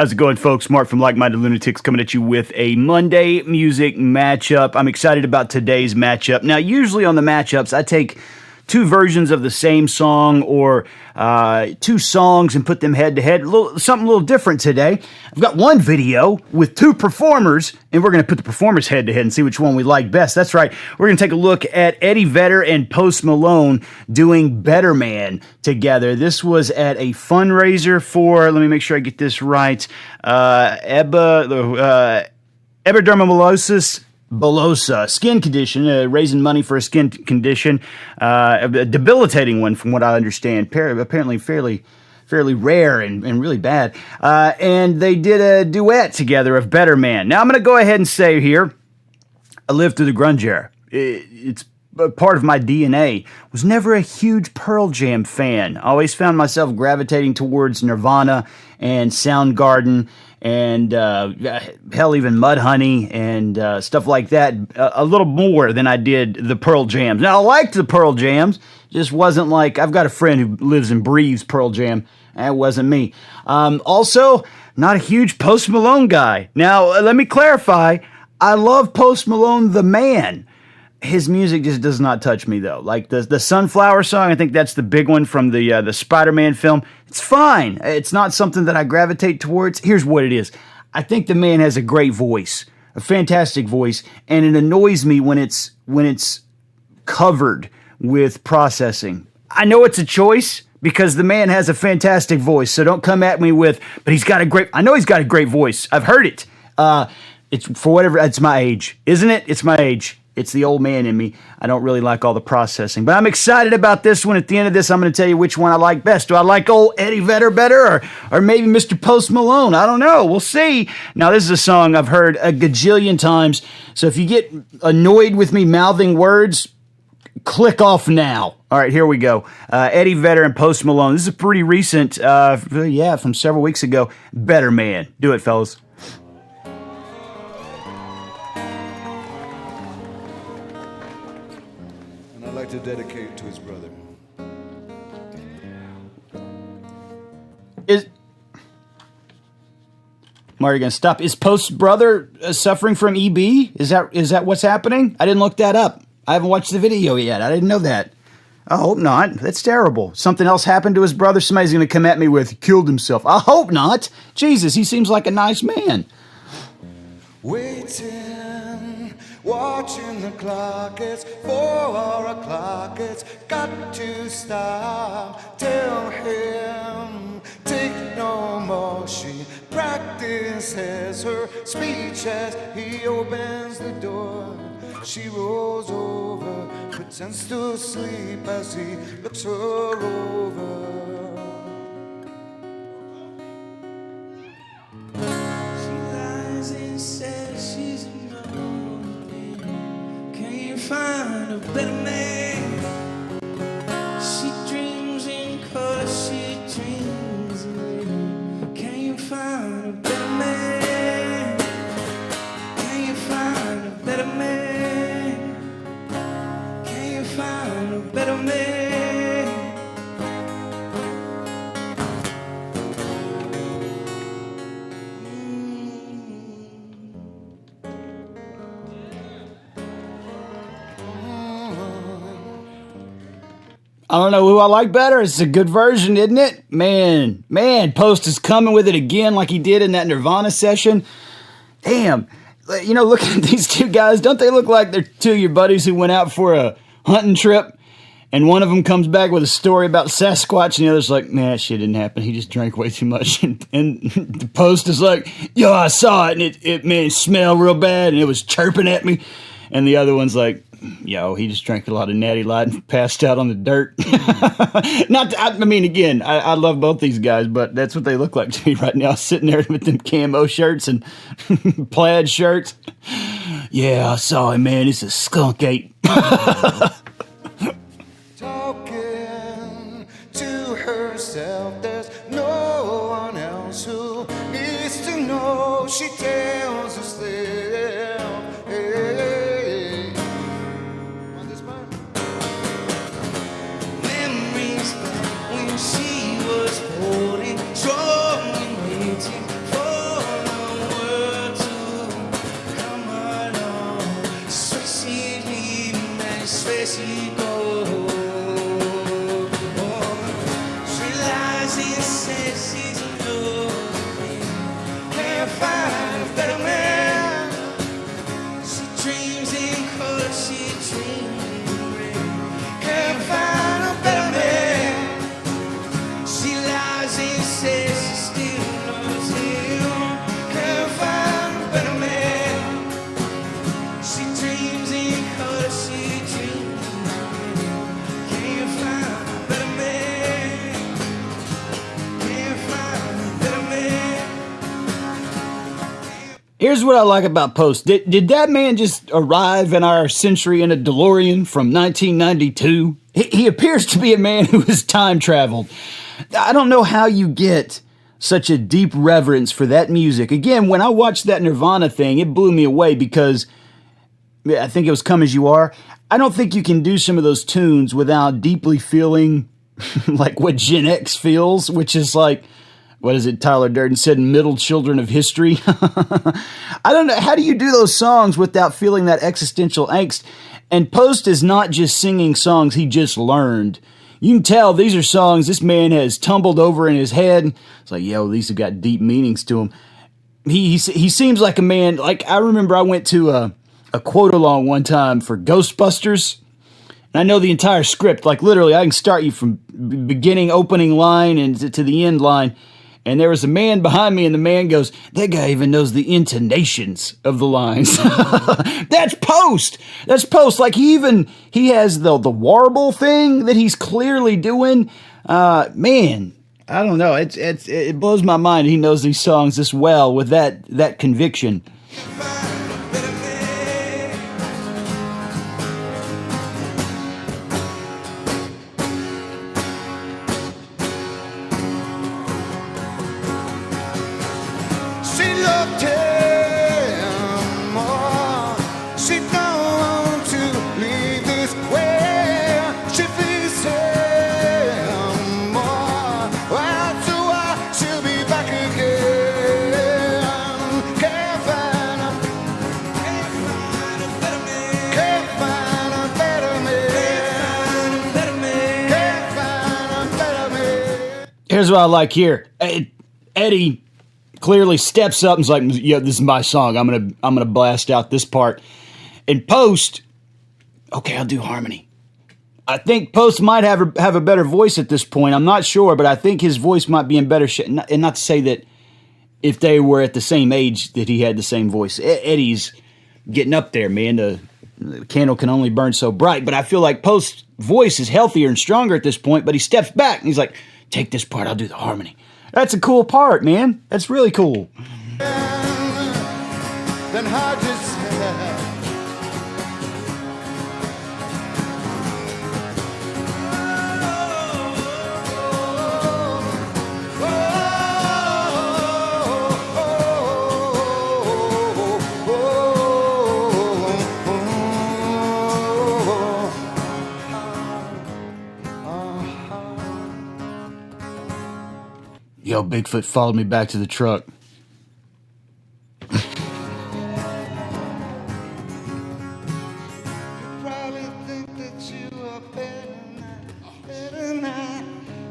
How's it going, folks? Mark from Like Minded Lunatics coming at you with a Monday music matchup. I'm excited about today's matchup. Now, usually on the matchups, I take two versions of the same song or two songs and put them head to head. Something a little different today. I've got one video with two performers, and we're going to put the performers head to head and see which one we like best. That's right. We're going to take a look at Eddie Vedder and Post Malone doing Better Man together. This was at a fundraiser for, let me make sure I get this right, Epidermolysis Bullosa, skin condition, raising money for a skin condition, a debilitating one from what I understand, apparently fairly rare and really bad. And they did a duet together of Better Man. Now I'm going to go ahead and say here, I lived through the grunge era. It's part of my DNA. Was never a huge Pearl Jam fan. I always found myself gravitating towards Nirvana and Soundgarden and hell, even Mudhoney and stuff like that, a little more than I did the Pearl Jams. Now, I liked the Pearl Jams, just wasn't like, I've got a friend who lives and breathes Pearl Jam. That wasn't me. Also, not a huge Post Malone guy. Now, let me clarify, I love Post Malone the man. His music just does not touch me, though. Like the Sunflower song, I think that's the big one from the Spider-Man film. It's fine. It's not something that I gravitate towards. Here's what it is. I think the man has a great voice, a fantastic voice, and it annoys me when it's covered with processing. I know it's a choice because the man has a fantastic voice, so don't come at me with, but I know he's got a great voice. I've heard it. It's my age, isn't it? It's my age. It's the old man in me. I don't really like all the processing. But I'm excited about this one. At the end of this, I'm going to tell you which one I like best. Do I like old Eddie Vedder better or maybe Mr. Post Malone? I don't know. We'll see. Now, this is a song I've heard a gajillion times. So if you get annoyed with me mouthing words, click off now. All right, here we go. Eddie Vedder and Post Malone. This is a pretty recent, from several weeks ago. Better Man. Do it, fellas. I'd like to dedicate it to his brother. Are you going to stop? Is Post's brother suffering from EB? Is that what's happening? I didn't look that up. I haven't watched the video yet. I didn't know that. I hope not. That's terrible. Something else happened to his brother? Somebody's going to come at me with, he killed himself. I hope not. Jesus, he seems like a nice man. Waiting, watching the clock, it's 4 o'clock, it's got to stop. Tell him, take no more. She practices her speech as he opens the door. She rolls over, pretends to sleep as he looks her over. Says she's lonely, can't find a better man. She dreams in color, she dreams in me. Can't find a better man. Can't find a better man. Can't find a better man. I don't know who I like better. It's a good version, isn't it? Man, Post is coming with it again like he did in that Nirvana session. Damn. You know, looking at these two guys, don't they look like they're two of your buddies who went out for a hunting trip? And one of them comes back with a story about Sasquatch, and the other's like, man, that shit didn't happen. He just drank way too much. And the Post is like, yo, I saw it, and it smelled real bad, and it was chirping at me. And the other one's like, yo, he just drank a lot of Natty Light and passed out on the dirt. I love both these guys, but that's what they look like to me right now, sitting there with them camo shirts and plaid shirts. Yeah, I saw him, man. It's a skunk ape. Talking to herself, there's no one else who needs to know. She tells herself, hey. On this part? Memories back when she was holding strong and waiting for and says she's lonely. Can't find a better man. She dreams in color, she dreams in red. Can't find a better man. She lies and says she still loves him. Can't find a better man. She dreams in color, she dreams in red. Can't find a better man. Can't find a better man. Here's what I like about Post. Did that man just arrive in our century in a DeLorean from 1992? He appears to be a man who has time traveled. I don't know how you get such a deep reverence for that music. Again, when I watched that Nirvana thing, it blew me away because I think it was Come As You Are. I don't think you can do some of those tunes without deeply feeling like what Gen X feels, which is like, what is it, Tyler Durden said, middle children of history. I don't know. How do you do those songs without feeling that existential angst? And Post is not just singing songs he just learned. You can tell these are songs this man has tumbled over in his head. It's like, yo, these have got deep meanings to him. He seems like a man, like I remember I went to a quote along one time for Ghostbusters. And I know the entire script, like literally I can start you from beginning opening line and to the end line. And there was a man behind me, and the man goes, that guy even knows the intonations of the lines. That's Post. That's Post. Like he has the warble thing that he's clearly doing. Man, I don't know. It blows my mind he knows these songs this well with that conviction. Here's what I like here. Eddie clearly steps up and's like, "Yeah, this is my song. I'm gonna blast out this part." And Post, okay, I'll do harmony. I think Post might have a better voice at this point. I'm not sure, but I think his voice might be in better shape. And not to say that if they were at the same age that he had the same voice. Eddie's getting up there, man. The candle can only burn so bright. But I feel like Post's voice is healthier and stronger at this point. But he steps back and he's like, take this part, I'll do the harmony. That's a cool part, man. That's really cool. Then how just Yo, Bigfoot followed me back to the truck. probably think that you are better than I.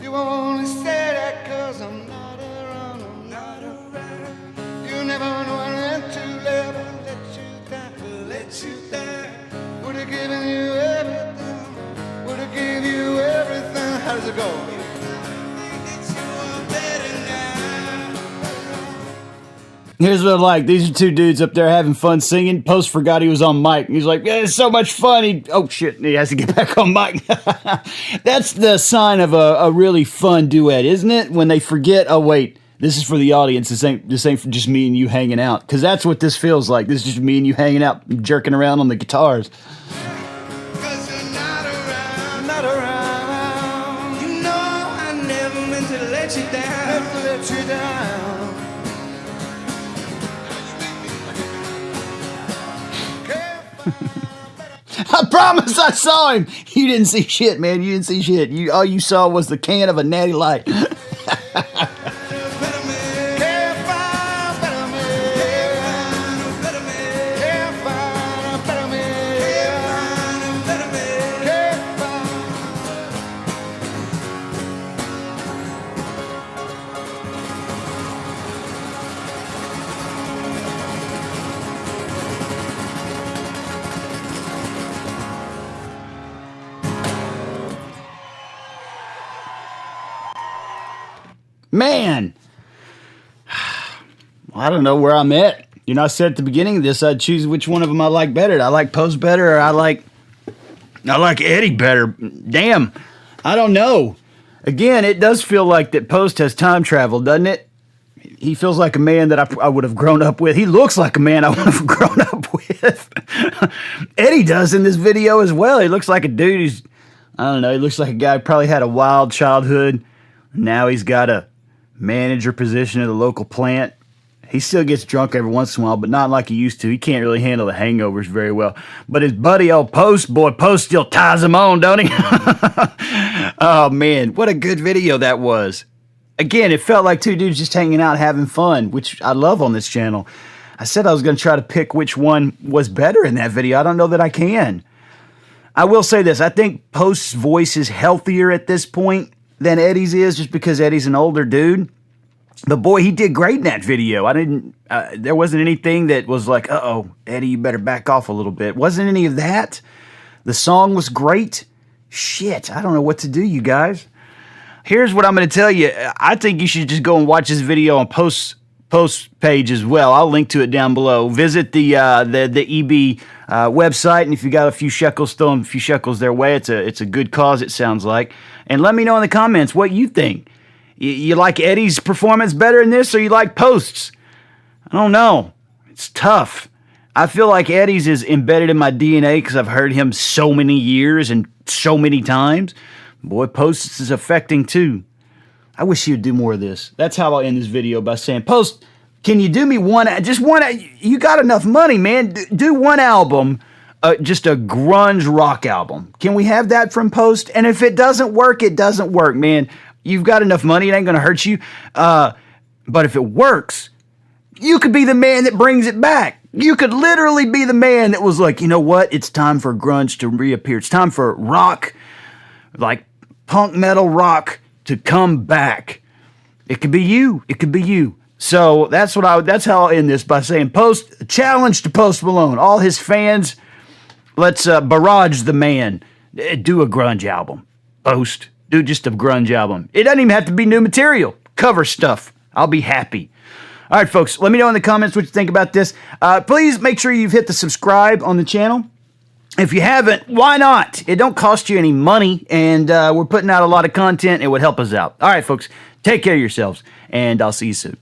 You only say that 'cause I'm not around, I'm not around. You never know when to let you down. Would've given you everything, would've gave you everything. How does it go? Here's what I like. These are two dudes up there having fun singing. Post forgot he was on mic. He's like, yeah, it's so much fun. Oh, shit. He has to get back on mic. That's the sign of a really fun duet, isn't it? When they forget, oh, wait, this is for the audience. This ain't for just me and you hanging out. Because that's what this feels like. This is just me and you hanging out, jerking around on the guitars. Cause you're not around. You know I never meant to let you down. Let you down. I promise I saw him. You didn't see shit, man. You didn't see shit. All you saw was the can of a Natty Light. Man, I don't know where I'm at. You know, I said at the beginning of this, I'd choose which one of them I like better. I like Post better, or I like Eddie better. Damn, I don't know. Again, it does feel like that Post has time travel, doesn't it? He feels like a man that I would have grown up with. He looks like a man I would have grown up with. Eddie does in this video as well. He looks like a dude who's, I don't know, he looks like a guy who probably had a wild childhood. Now he's got a manager position at a local plant. He still gets drunk every once in a while, but not like he used to. He can't really handle the hangovers very well. But his buddy, old Post still ties him on, don't he? Oh, man, what a good video that was. Again, it felt like two dudes just hanging out, having fun, which I love on this channel. I said I was going to try to pick which one was better in that video. I don't know that I can. I will say this. I think Post's voice is healthier at this point than Eddie's is, just because Eddie's an older dude. But boy, he did great in that video. There wasn't anything that was like, uh-oh, Eddie, you better back off a little bit. Wasn't any of that. The song was great. Shit, I don't know what to do, you guys. Here's what I'm going to tell you. I think you should just go and watch this video on Post page as well. I'll link to it down below. Visit the EB website, and if you got a few shekels, throw them a few shekels their way. It's a good cause, it sounds like. And let me know in the comments what you think. You like Eddie's performance better in this, or you like Post's? I don't know. It's tough. I feel like Eddie's is embedded in my DNA because I've heard him so many years and so many times. Boy, Post's is affecting too. I wish he would do more of this. That's how I'll end this video, by saying, Post, can you do me just one, you got enough money, man. Do one album, just a grunge rock album. Can we have that from Post? And if it doesn't work, it doesn't work, man. You've got enough money, it ain't going to hurt you. But if it works, you could be the man that brings it back. You could literally be the man that was like, you know what? It's time for grunge to reappear. It's time for rock, like punk metal rock, to come back. It could be you. It could be you. So that's how I'll end this, by saying, Post, challenge to Post Malone. All his fans, let's barrage the man. Do a grunge album. Post. Do just a grunge album. It doesn't even have to be new material. Cover stuff. I'll be happy. All right, folks, let me know in the comments what you think about this. Please make sure you've hit the subscribe on the channel. If you haven't, why not? It don't cost you any money, and we're putting out a lot of content. It would help us out. All right, folks, take care of yourselves, and I'll see you soon.